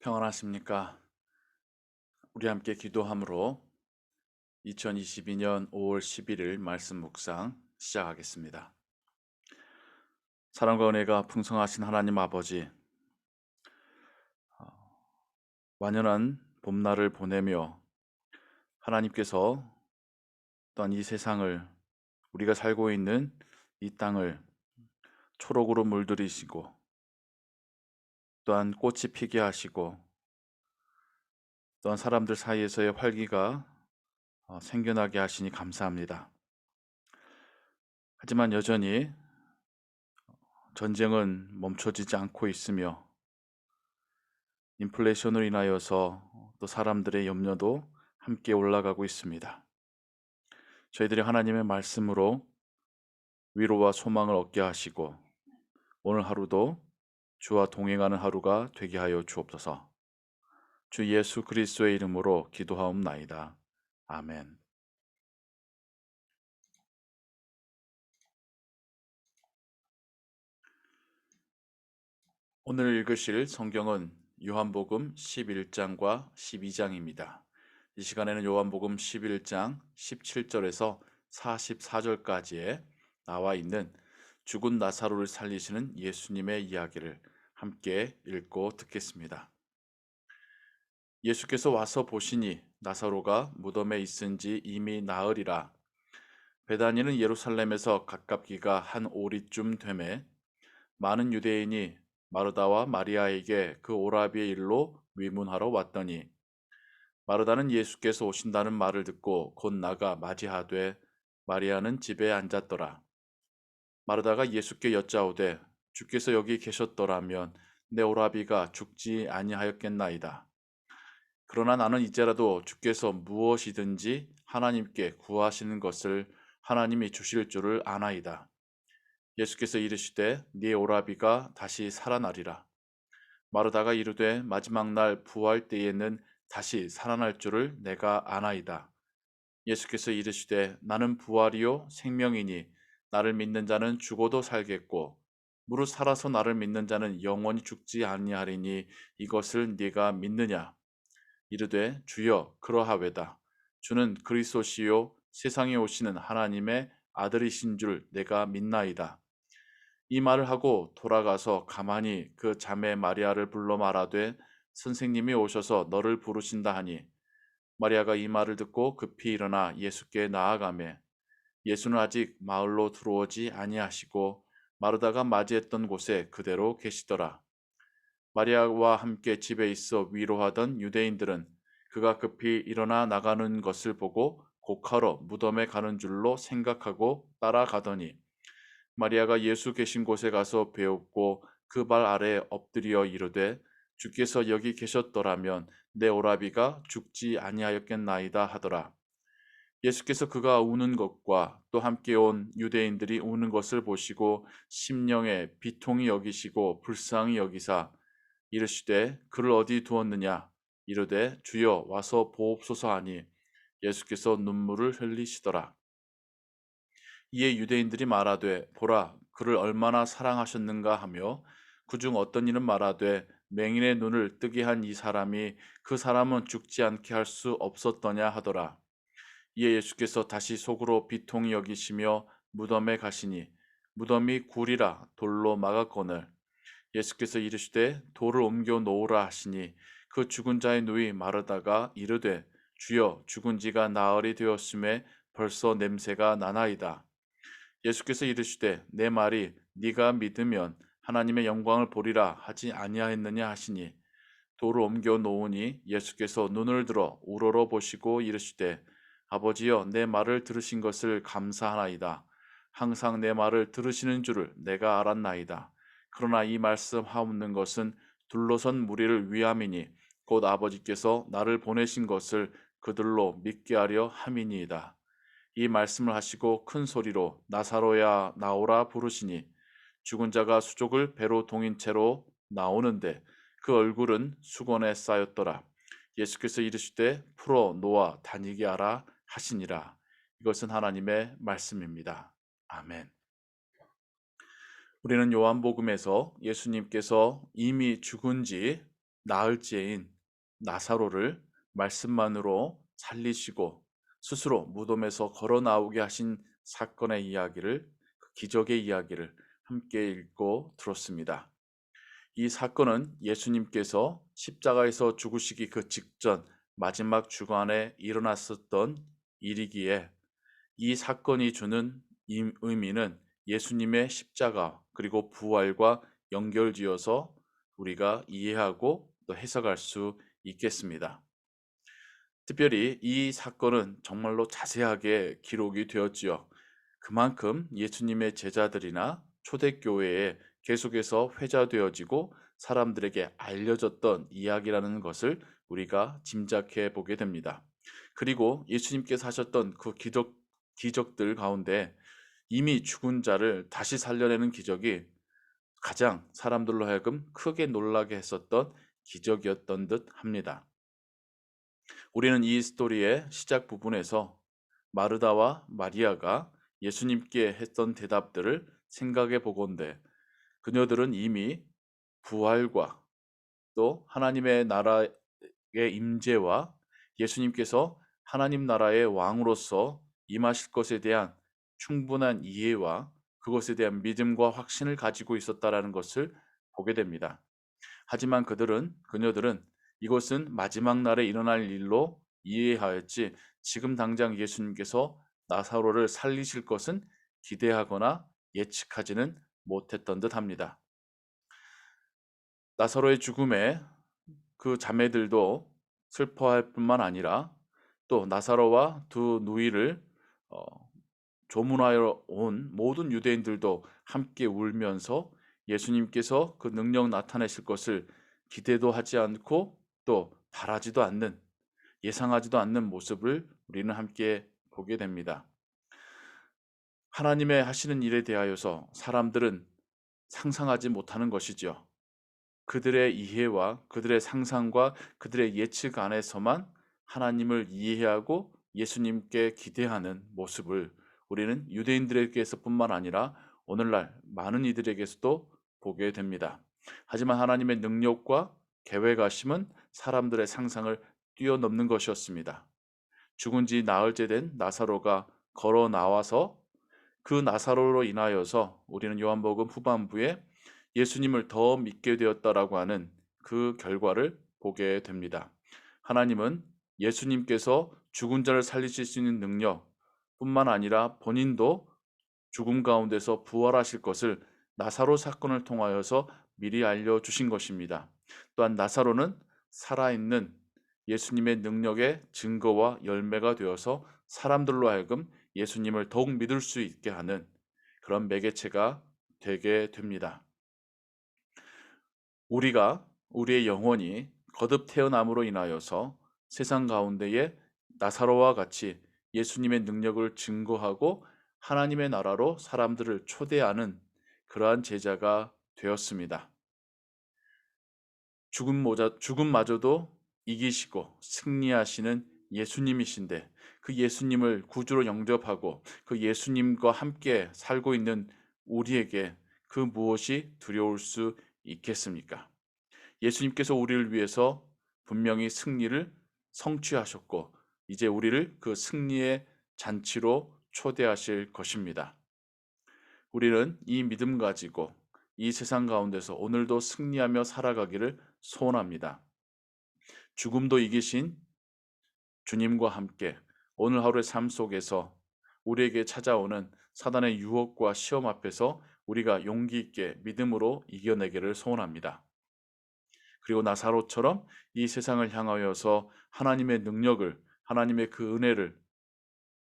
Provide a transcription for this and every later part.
평안하십니까? 우리 함께 기도함으로 2022년 5월 11일 말씀 묵상 시작하겠습니다. 사랑과 은혜가 풍성하신 하나님 아버지, 완연한 봄날을 보내며 하나님께서 또한 이 세상을, 우리가 살고 있는 이 땅을 초록으로 물들이시고 또한 꽃이 피게 하시고 또한 사람들 사이에서의 활기가 생겨나게 하시니 감사합니다. 하지만 여전히 전쟁은 멈춰지지 않고 있으며 인플레이션으로 인하여서 또 사람들의 염려도 함께 올라가고 있습니다. 저희들이 하나님의 말씀으로 위로와 소망을 얻게 하시고 오늘 하루도 주와 동행하는 하루가 되게 하여 주옵소서. 주 예수 그리스도의 이름으로 기도하옵나이다. 아멘. 오늘 읽으실 성경은 요한복음 11장과 12장입니다. 이 시간에는 요한복음 11장 17절에서 44절까지에 나와 있는 죽은 나사로를 살리시는 예수님의 이야기를 함께 읽고 듣겠습니다. 예수께서 와서 보시니 나사로가 무덤에 있은지 이미 나으리라. 베다니는 예루살렘에서 가깝기가 한 오리쯤 되매 많은 유대인이 마르다와 마리아에게 그 오라비의 일로 위문하러 왔더니 마르다는 예수께서 오신다는 말을 듣고 곧 나가 맞이하되 마리아는 집에 앉았더라. 마르다가 예수께 여짜오되 주께서 여기 계셨더라면 내 오라비가 죽지 아니하였겠나이다. 그러나 나는 이제라도 주께서 무엇이든지 하나님께 구하시는 것을 하나님이 주실 줄을 아나이다. 예수께서 이르시되 네 오라비가 다시 살아나리라. 마르다가 이르되 마지막 날 부활 때에는 다시 살아날 줄을 내가 아나이다. 예수께서 이르시되 나는 부활이요 생명이니 나를 믿는 자는 죽어도 살겠고 무릇 살아서 나를 믿는 자는 영원히 죽지 아니하리니 이것을 네가 믿느냐? 이르되 주여 그러하외다. 주는 그리스도시요 세상에 오시는 하나님의 아들이신 줄 내가 믿나이다. 이 말을 하고 돌아가서 가만히 그 자매 마리아를 불러 말하되 선생님이 오셔서 너를 부르신다 하니 마리아가 이 말을 듣고 급히 일어나 예수께 나아가매 예수는 아직 마을로 들어오지 아니하시고 마르다가 맞이했던 곳에 그대로 계시더라. 마리아와 함께 집에 있어 위로하던 유대인들은 그가 급히 일어나 나가는 것을 보고 곡하러 무덤에 가는 줄로 생각하고 따라가더니 마리아가 예수 계신 곳에 가서 배웠고 그 발 아래에 엎드려 이르되 주께서 여기 계셨더라면 내 오라비가 죽지 아니하였겠나이다 하더라. 예수께서 그가 우는 것과 또 함께 온 유대인들이 우는 것을 보시고 심령에 비통히 여기시고 불쌍히 여기사 이르시되 그를 어디 두었느냐 이르되 주여 와서 보옵소서 하니 예수께서 눈물을 흘리시더라. 이에 유대인들이 말하되 보라 그를 얼마나 사랑하셨는가 하며 그중 어떤 이는 말하되 맹인의 눈을 뜨게 한 이 사람이 그 사람은 죽지 않게 할 수 없었더냐 하더라. 이에 예수께서 다시 속으로 비통히 여기시며 무덤에 가시니 무덤이 굴이라 돌로 막았거늘 예수께서 이르시되 돌을 옮겨 놓으라 하시니 그 죽은 자의 누이 마르다가 이르되 주여 죽은 지가 나흘이 되었음에 벌써 냄새가 나나이다. 예수께서 이르시되 내 말이 네가 믿으면 하나님의 영광을 보리라 하지 아니하였느냐 하시니 돌을 옮겨 놓으니 예수께서 눈을 들어 우러러 보시고 이르시되 아버지여 내 말을 들으신 것을 감사하나이다. 항상 내 말을 들으시는 줄을 내가 알았나이다. 그러나 이 말씀 하옵는 것은 둘러선 무리를 위함이니 곧 아버지께서 나를 보내신 것을 그들로 믿게 하려 함이니이다. 이 말씀을 하시고 큰 소리로 나사로야 나오라 부르시니 죽은 자가 수족을 배로 동인 채로 나오는데 그 얼굴은 수건에 쌓였더라. 예수께서 이르시되 풀어 놓아 다니게 하라 하시니라. 이것은 하나님의 말씀입니다. 아멘. 우리는 요한복음에서 예수님께서 이미 죽은 지 나흘째인 나사로를 말씀만으로 살리시고 스스로 무덤에서 걸어 나오게 하신 사건의 이야기를, 그 기적의 이야기를 함께 읽고 들었습니다. 이 사건은 예수님께서 십자가에서 죽으시기 그 직전 마지막 주간에 일어났었던 일이기에, 이 사건이 주는 의미는 예수님의 십자가 그리고 부활과 연결지어서 우리가 이해하고 또 해석할 수 있겠습니다. 특별히 이 사건은 정말로 자세하게 기록이 되었지요. 그만큼 예수님의 제자들이나 초대교회에 계속해서 회자되어지고 사람들에게 알려졌던 이야기라는 것을 우리가 짐작해 보게 됩니다. 그리고 예수님께서 하셨던 그 기적들 가운데 이미 죽은 자를 다시 살려내는 기적이 가장 사람들로 하여금 크게 놀라게 했었던 기적이었던 듯 합니다. 우리는 이 스토리의 시작 부분에서 마르다와 마리아가 예수님께 했던 대답들을 생각해 보건대, 그녀들은 이미 부활과 또 하나님의 나라의 임재와 예수님께서 하나님 나라의 왕으로서 임하실 것에 대한 충분한 이해와 그것에 대한 믿음과 확신을 가지고 있었다라는 것을 보게 됩니다. 하지만 그녀들은 이것은 마지막 날에 일어날 일로 이해하였지 지금 당장 예수님께서 나사로를 살리실 것은 기대하거나 예측하지는 못했던 듯합니다. 나사로의 죽음에 그 자매들도 슬퍼할 뿐만 아니라 또 나사로와 두 누이를 어, 조문하여 온 모든 유대인들도 함께 울면서 예수님께서 그 능력 나타내실 것을 기대도 하지 않고 또 바라지도 않는, 예상하지도 않는 모습을 우리는 함께 보게 됩니다. 하나님의 하시는 일에 대하여서 사람들은 상상하지 못하는 것이지요. 그들의 이해와 그들의 상상과 그들의 예측 안에서만 하나님을 이해하고 예수님께 기대하는 모습을 우리는 유대인들에게서뿐만 아니라 오늘날 많은 이들에게서도 보게 됩니다. 하지만 하나님의 능력과 계획하심은 사람들의 상상을 뛰어넘는 것이었습니다. 죽은 지 나흘째 된 나사로가 걸어 나와서 그 나사로로 인하여서 우리는 요한복음 후반부에 예수님을 더 믿게 되었다라고 하는 그 결과를 보게 됩니다. 하나님은 예수님께서 죽은 자를 살리실 수 있는 능력 뿐만 아니라 본인도 죽음 가운데서 부활하실 것을 나사로 사건을 통하여서 미리 알려주신 것입니다. 또한 나사로는 살아있는 예수님의 능력의 증거와 열매가 되어서 사람들로 하여금 예수님을 더욱 믿을 수 있게 하는 그런 매개체가 되게 됩니다. 우리의 영혼이 거듭 태어남으로 인하여서 세상 가운데에 나사로와 같이 예수님의 능력을 증거하고 하나님의 나라로 사람들을 초대하는 그러한 제자가 되었습니다. 죽음마저도 이기시고 승리하시는 예수님이신데 그 예수님을 구주로 영접하고 그 예수님과 함께 살고 있는 우리에게 그 무엇이 두려울 수 있겠습니까? 예수님께서 우리를 위해서 분명히 승리를 성취하셨고 이제 우리를 그 승리의 잔치로 초대하실 것입니다. 우리는 이 믿음 가지고 이 세상 가운데서 오늘도 승리하며 살아가기를 소원합니다. 죽음도 이기신 주님과 함께 오늘 하루의 삶 속에서 우리에게 찾아오는 사단의 유혹과 시험 앞에서 우리가 용기 있게 믿음으로 이겨내기를 소원합니다. 그리고 나사로처럼 이 세상을 향하여서 하나님의 능력을, 하나님의 그 은혜를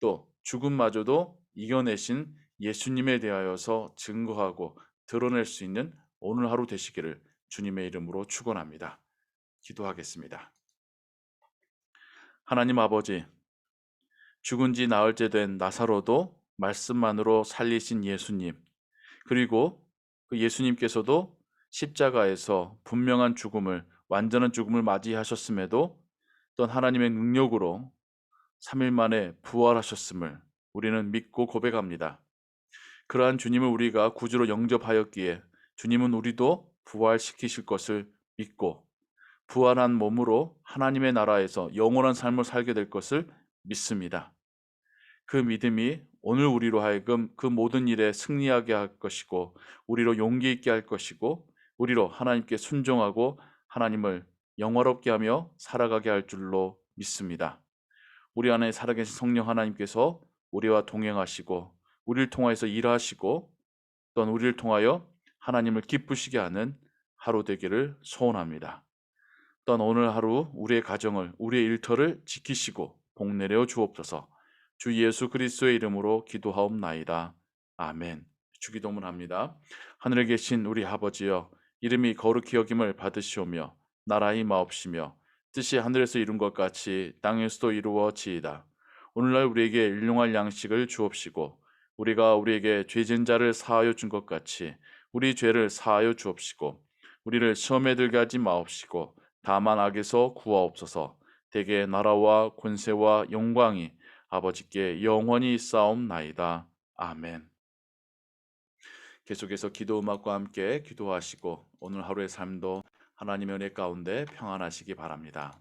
또 죽음마저도 이겨내신 예수님에 대하여서 증거하고 드러낼 수 있는 오늘 하루 되시기를 주님의 이름으로 축원합니다. 기도하겠습니다. 하나님 아버지, 죽은 지 나흘째 된 나사로도 말씀만으로 살리신 예수님, 그리고 그 예수님께서도 십자가에서 분명한 죽음을, 완전한 죽음을 맞이하셨음에도 또 하나님의 능력으로 3일 만에 부활하셨음을 우리는 믿고 고백합니다. 그러한 주님을 우리가 구주로 영접하였기에 주님은 우리도 부활시키실 것을 믿고 부활한 몸으로 하나님의 나라에서 영원한 삶을 살게 될 것을 믿습니다. 그 믿음이 오늘 우리로 하여금 그 모든 일에 승리하게 할 것이고 우리로 용기 있게 할 것이고 우리로 하나님께 순종하고 하나님을 영화롭게 하며 살아가게 할 줄로 믿습니다. 우리 안에 살아계신 성령 하나님께서 우리와 동행하시고 우리를 통하여서 일하시고 또한 우리를 통하여 하나님을 기쁘시게 하는 하루 되기를 소원합니다. 또한 오늘 하루 우리의 가정을 우리의 일터를 지키시고 복내려 주옵소서. 주 예수 그리스도의 이름으로 기도하옵나이다. 아멘. 주기도문 합니다. 하늘에 계신 우리 아버지여, 이름이 거룩히 여김을 받으시오며 나라의 마옵시며 뜻이 하늘에서 이룬 것 같이 땅에서도 이루어지이다. 오늘날 우리에게 일용할 양식을 주옵시고 우리가 우리에게 죄진 자를 사하여 준 것 같이 우리 죄를 사하여 주옵시고 우리를 시험에 들게 하지 마옵시고 다만 악에서 구하옵소서. 대개 나라와 권세와 영광이 아버지께 영원히 있사옵나이다. 아멘. 계속해서 기도 음악과 함께 기도하시고 오늘 하루의 삶도 하나님의 은혜 가운데 평안하시기 바랍니다.